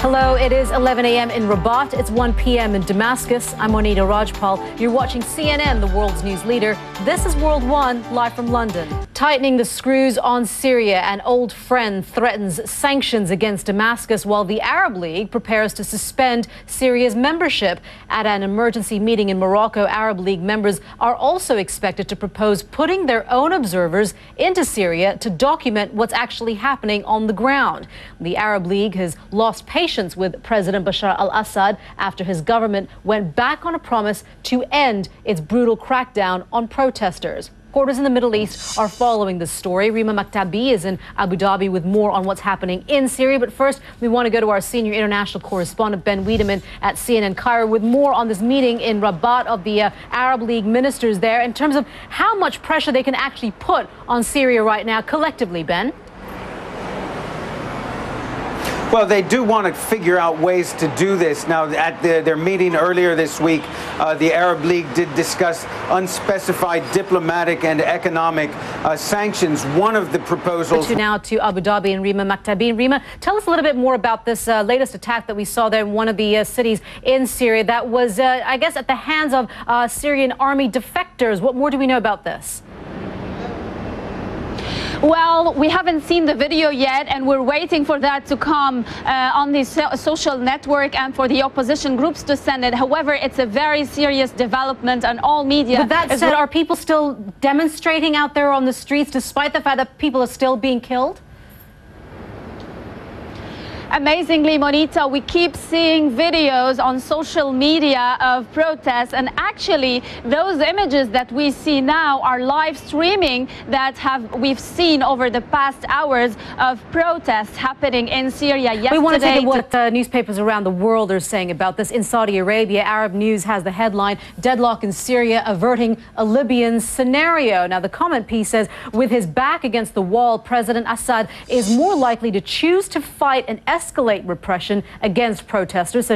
Hello, it is 11 a.m. in Rabat. It's 1 p.m. in Damascus. I'm Monita Rajpal. You're watching CNN, the world's news leader. This is World One, live from London. Tightening the screws on Syria, an old friend threatens sanctions against Damascus while the Arab League prepares to suspend Syria's membership. At an emergency meeting in Morocco, Arab League members are also expected to propose putting their own observers into Syria to document what's actually happening on the ground. The Arab League has lost patience with President Bashar al-Assad after his government went back on a promise to end its brutal crackdown on protesters. Reporters in the Middle East are following this story. Rima Maktabi is in Abu Dhabi with more on what's happening in Syria. But first, we want to go to our senior international correspondent, Ben Wiedemann at CNN Cairo, with more on this meeting in Rabat of the Arab League ministers there in terms of how much pressure they can actually put on Syria right now collectively, Ben. Well, they do want to figure out ways to do this. Now, at their meeting earlier this week, the Arab League did discuss unspecified diplomatic and economic sanctions. One of the proposals... Now to Abu Dhabi and Rima Maktabi. Rima, tell us a little bit more about this latest attack that we saw there in one of the cities in Syria that was, I guess, at the hands of Syrian army defectors. What more do we know about this? Well, we haven't seen the video yet, and we're waiting for that to come on the social network and for the opposition groups to send it. However, it's a very serious development, and all media... But that said, are people still demonstrating out there on the streets despite the fact that people are still being killed? Amazingly, Monita, we keep seeing videos on social media of protests, and actually those images that we see now are live streaming that we've seen over the past hours of protests happening in Syria yesterday. We want to take a look at what newspapers around the world are saying about this. In Saudi Arabia, Arab News has the headline, "Deadlock in Syria averting a Libyan scenario." Now, the comment piece says, with his back against the wall, President Assad is more likely to choose to fight and escalate repression against protesters.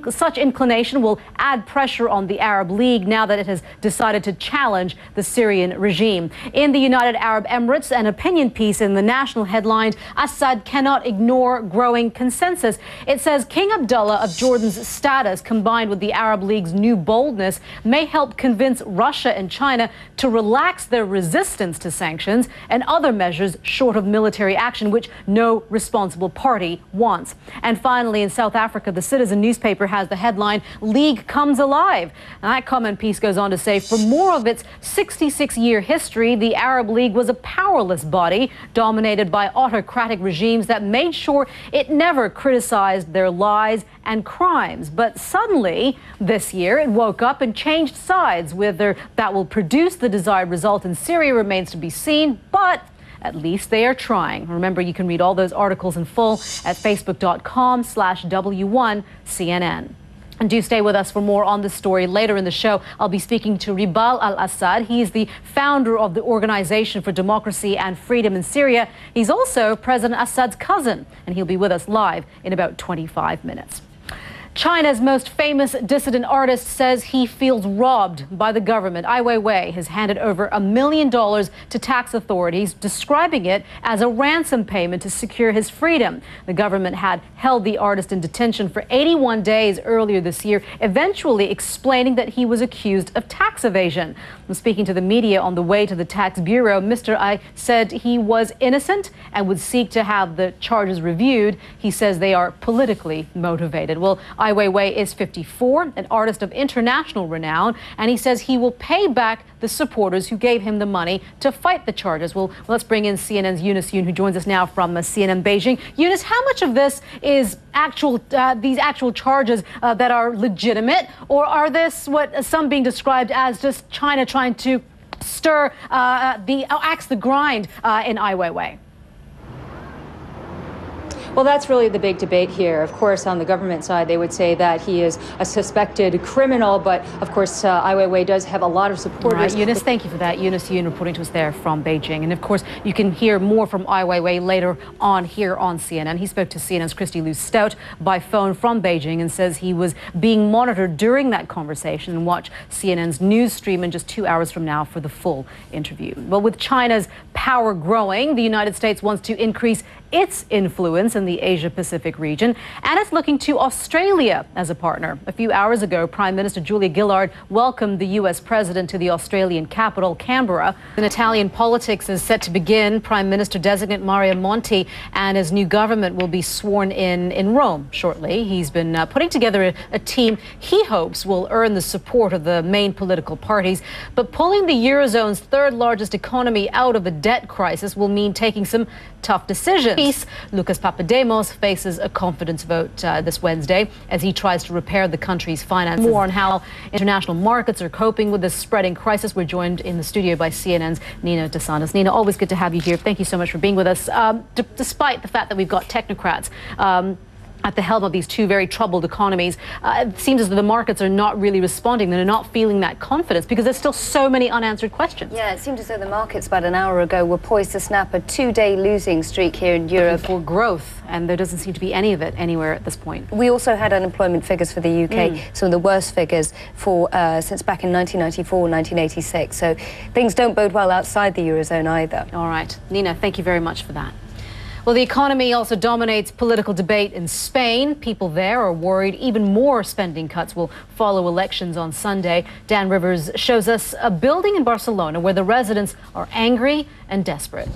Such inclination will add pressure on the Arab League now that it has decided to challenge the Syrian regime. In the United Arab Emirates, an opinion piece in the national headline, "Assad cannot ignore growing consensus." It says King Abdullah of Jordan's status, combined with the Arab League's new boldness, may help convince Russia and China to relax their resistance to sanctions and other measures short of military action, which no responsible party wants. And finally, in South Africa, the Citizen newspaper has the headline, "League comes alive." And that comment piece goes on to say, for more of its 66-year history, the Arab League was a powerless body dominated by autocratic regimes that made sure it never criticized their lies and crimes. But suddenly, this year, it woke up and changed sides. Whether that will produce the desired result in Syria remains to be seen, but at least they are trying. Remember, you can read all those articles in full at facebook.com/W1CNN. And do stay with us for more on this story. Later in the show, I'll be speaking to Ribal al-Assad. He's the founder of the Organization for Democracy and Freedom in Syria. He's also President Assad's cousin, and he'll be with us live in about 25 minutes. China's most famous dissident artist says he feels robbed by the government. Ai Weiwei has handed over $1 million to tax authorities, describing it as a ransom payment to secure his freedom. The government had held the artist in detention for 81 days earlier this year, eventually explaining that he was accused of tax evasion. When speaking to the media on the way to the tax bureau, Mr. Ai said he was innocent and would seek to have the charges reviewed. He says they are politically motivated. Well, Ai Weiwei is 54, an artist of international renown, and he says he will pay back the supporters who gave him the money to fight the charges. Well, let's bring in CNN's Eunice Yoon, who joins us now from CNN Beijing. Eunice, how much of this is these actual charges that are legitimate, or are this what some being described as just China trying to stir axe the grind in Ai Weiwei? Well, that's really the big debate here. Of course, on the government side, they would say that he is a suspected criminal, but of course, Ai Weiwei does have a lot of supporters. Right, Eunice, thank you for that. Eunice Yoon reporting to us there from Beijing. And of course, you can hear more from Ai Weiwei later on here on CNN. He spoke to CNN's Christy Lou Stout by phone from Beijing and says he was being monitored during that conversation, and watch CNN's news stream in just 2 hours from now for the full interview. Well, with China's power growing, the United States wants to increase its influence in the Asia-Pacific region, and it's looking to Australia as a partner. A few hours ago, Prime Minister Julia Gillard welcomed the U.S. President to the Australian capital, Canberra. And Italian politics is set to begin. Prime Minister-designate Mario Monti and his new government will be sworn in Rome shortly. He's been putting together a team he hopes will earn the support of the main political parties. But pulling the Eurozone's third largest economy out of a debt crisis will mean taking some tough decisions. Lucas Papademos faces a confidence vote this Wednesday as he tries to repair the country's finances. More on how international markets are coping with this spreading crisis. We're joined in the studio by CNN's Nina Desantis. Nina, always good to have you here. Thank you so much for being with us. Despite the fact that we've got technocrats at the helm of these two very troubled economies, it seems as though the markets are not really responding. They're not feeling that confidence because there's still so many unanswered questions. Yeah, it seemed as though the markets about an hour ago were poised to snap a two-day losing streak here in Europe. For growth, and there doesn't seem to be any of it anywhere at this point. We also had unemployment figures for the UK, some of the worst figures for since back in 1994, 1986. So things don't bode well outside the Eurozone either. All right. Nina, thank you very much for that. Well, the economy also dominates political debate in Spain. People there are worried even more spending cuts will follow elections on Sunday. Dan Rivers shows us a building in Barcelona where the residents are angry and desperate.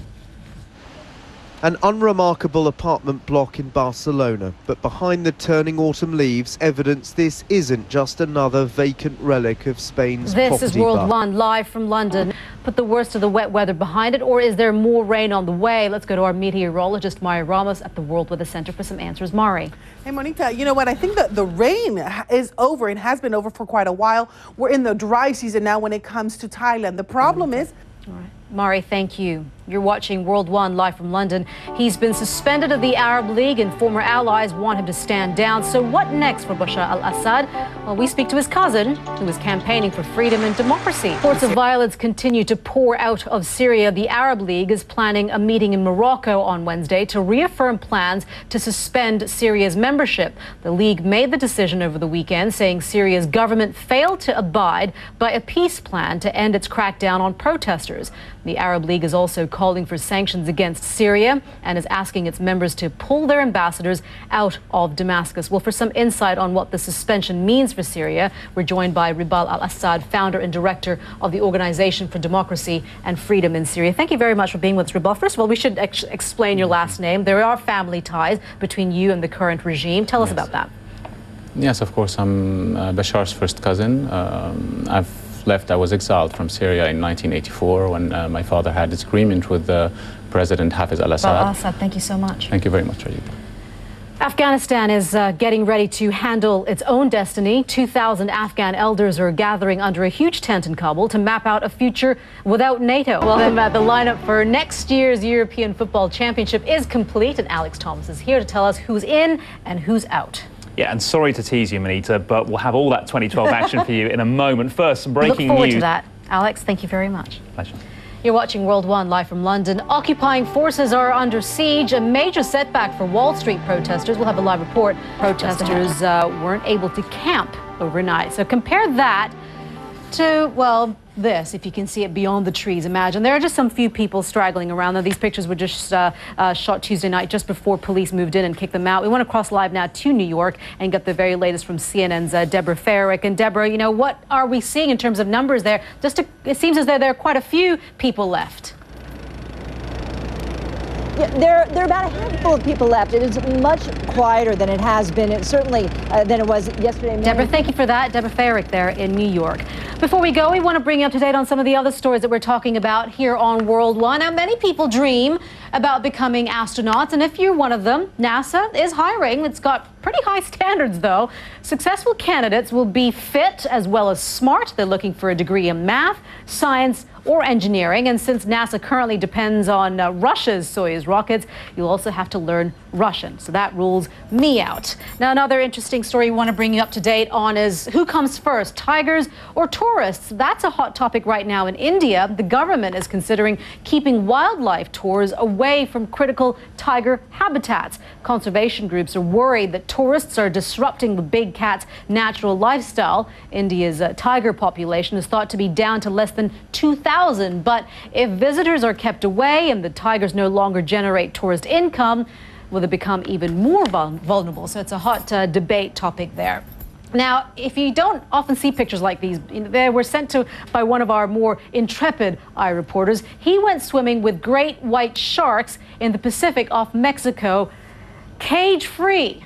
An unremarkable apartment block in Barcelona, but behind the turning autumn leaves, evidence this isn't just another vacant relic of Spain's property bust. This is Wolrd One, live from London. Put the worst of the wet weather behind it, or is there more rain on the way? Let's go to our meteorologist, Mari Ramos, at the World Weather Center for some answers. Mari. Hey, Monita, you know what? I think that the rain is over and has been over for quite a while. We're in the dry season now when it comes to Thailand. The problem is... All right. Mari, thank you. You're watching Wolrd One live from London. He's been suspended of the Arab League and former allies want him to stand down. So what next for Bashar al-Assad? Well, we speak to his cousin, who is campaigning for freedom and democracy. Reports of violence continue to pour out of Syria. The Arab League is planning a meeting in Morocco on Wednesday to reaffirm plans to suspend Syria's membership. The League made the decision over the weekend, saying Syria's government failed to abide by a peace plan to end its crackdown on protesters. The Arab League is also calling for sanctions against Syria and is asking its members to pull their ambassadors out of Damascus. Well, for some insight on what the suspension means for Syria, we're joined by Ribal al-Assad, founder and director of the Organization for Democracy and Freedom in Syria. Thank you very much for being with us, Ribal. First of all, we should explain your last name. There are family ties between you and the current regime. Tell us about that. Yes, of course. I'm Bashar's first cousin. I was exiled from Syria in 1984 when my father had disagreement with President Hafez al-Assad. Al-Assad, thank you so much. Thank you very much, Rajib. Afghanistan is getting ready to handle its own destiny. 2,000 Afghan elders are gathering under a huge tent in Kabul to map out a future without NATO. Welcome back. The lineup for next year's European Football Championship is complete, and Alex Thomas is here to tell us who's in and who's out. Yeah, and sorry to tease you, Monita, but we'll have all that 2012 action for you in a moment. First, some breaking news. Look forward to that. Alex, thank you very much. Pleasure. You're watching Wolrd One live from London. Occupying forces are under siege, a major setback for Wall Street protesters. We'll have a live report. Protesters weren't able to camp overnight. So compare that to, well, this, if you can see it beyond the trees. Imagine there are just some few people straggling around. Now, these pictures were just shot Tuesday night, just before police moved in and kicked them out. We want to cross live now to New York and get the very latest from CNN's Deborah Farrick. And Deborah, you know, what are we seeing in terms of numbers there? It seems as though there are quite a few people left. Yeah, there are about a handful of people left. It is much quieter than it has been, certainly than it was yesterday morning. Deborah, thank you for that. Deborah Farrick there in New York. Before we go, we want to bring you up to date on some of the other stories that we're talking about here on Wolrd One. Now, many people dream about becoming astronauts, and if you're one of them, NASA is hiring. It's got pretty high standards, though. Successful candidates will be fit as well as smart. They're looking for a degree in math, science, or engineering. And since NASA currently depends on Russia's Soyuz rockets, you'll also have to learn Russian. So that rules me out. Now, another interesting story we want to bring you up to date on is who comes first, tigers or tourists? That's a hot topic right now in India. The government is considering keeping wildlife tours away from critical tiger habitats. Conservation groups are worried that tourists are disrupting the big cat's natural lifestyle. India's tiger population is thought to be down to less than 2,000. But if visitors are kept away and the tigers no longer generate tourist income, will they become even more vulnerable? So it's a hot debate topic there. Now, if you don't often see pictures like these, they were sent to by one of our more intrepid eye reporters. He went swimming with great white sharks in the Pacific off Mexico, cage-free.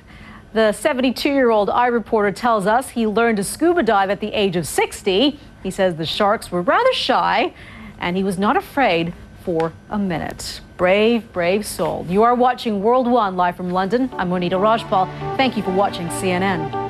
The 72-year-old eye reporter tells us he learned to scuba dive at the age of 60. He says the sharks were rather shy, and he was not afraid for a minute. Brave, brave soul. You are watching World One live from London. I'm Monita Rajpal. Thank you for watching CNN.